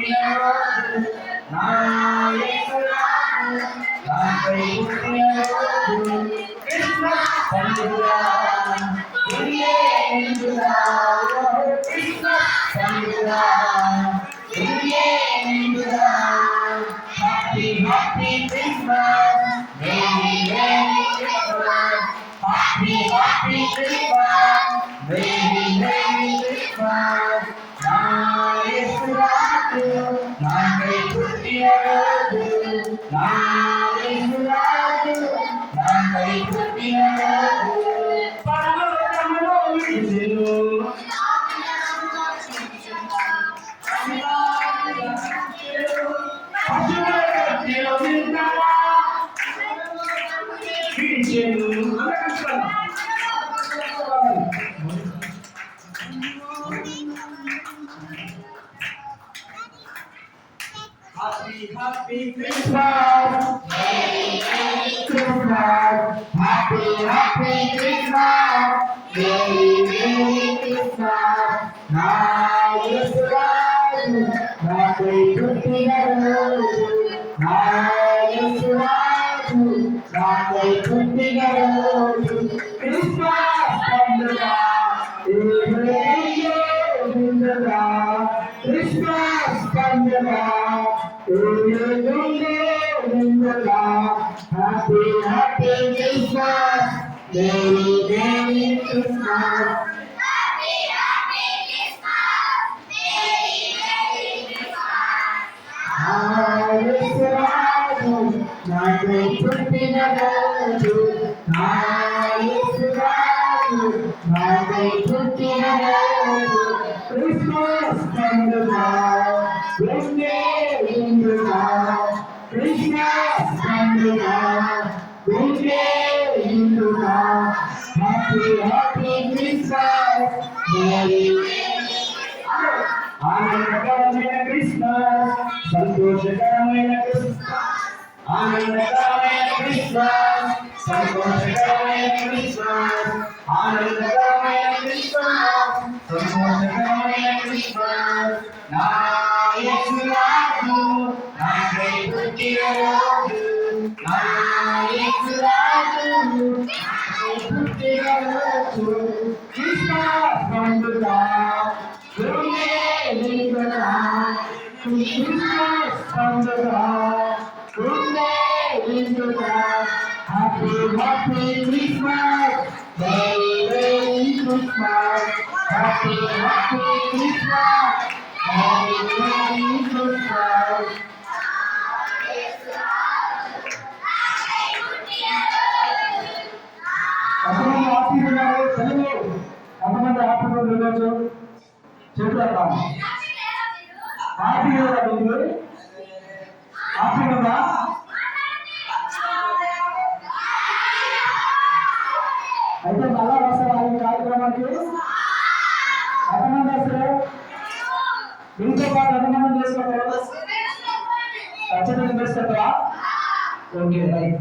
పుట్టినరోజు నా యేసు రాజు నాకై పుట్టినరోజు క్రిస్మస్ పండుగ క్రిస్మస్ పండుగ happy happy Christmas merry merry Christmas happy happy Christmas merry merry Christmas నా యేసు రాజు నాకై పుట్టినరోజు నా యేసు రాజు నాకై పుట్టినరోజు పరలోకములో విడిచెను Happy, happy Christmas! Merry, Merry Christmas! Happy, happy Christmas! Merry, Merry Christmas! నా యేసు రాజు నాకై పుట్టినరోజు నా యేసు రాజు నాకై పుట్టినరోజు క్రిస్మస్ పండుగ క్రిస్మస్ పండుగ happy happy Christmas merry merry Christmas నాకై పుట్టినరోజు నా యేసు రాజు నాకై పుట్టినరోజు క్రిస్మస్ పండుగ క్రిస్మస్ పండుగ హ్యాపీ హ్యాపీ క్రిస్మస్ మేరీ ఆనందకరమైన క్రిస్మస్ సంతోషకరమైన క్రిస్మస్ ఆనందకరమైన క్రిస్మస్ సంతోషకరమైన క్రిస్మస్ ఆనందకరమైన క్రిస్మస్ సంతోషకరమైన క్రిస్మస్ నా యేసు రాజు నాకై పుట్టినరోజు నా యేసు రాజు నాకై పుట్టినరోజు క్రిస్మస్ పండుగ క్రిస్మస్ పండుగ happy happy Christmas merry merry Christmas happy happy Christmas merry merry Christmas ఎంతమంది హ్యాపీ ఉన్నారు తెలుగు ఎంతమంది హ్యాపీ రోజు చెప్తాం హ్యాపీ కదా మీకు హ్యాపీ కదా అయితే మళ్ళా వస్తారు ఈ కార్యక్రమానికి ఎంతమంది వస్తారు మీతో పాటు ఎంతమంది చేసుకుంటారు ఖచ్చితంగా చేసుకుంటారా ఓకే రైట్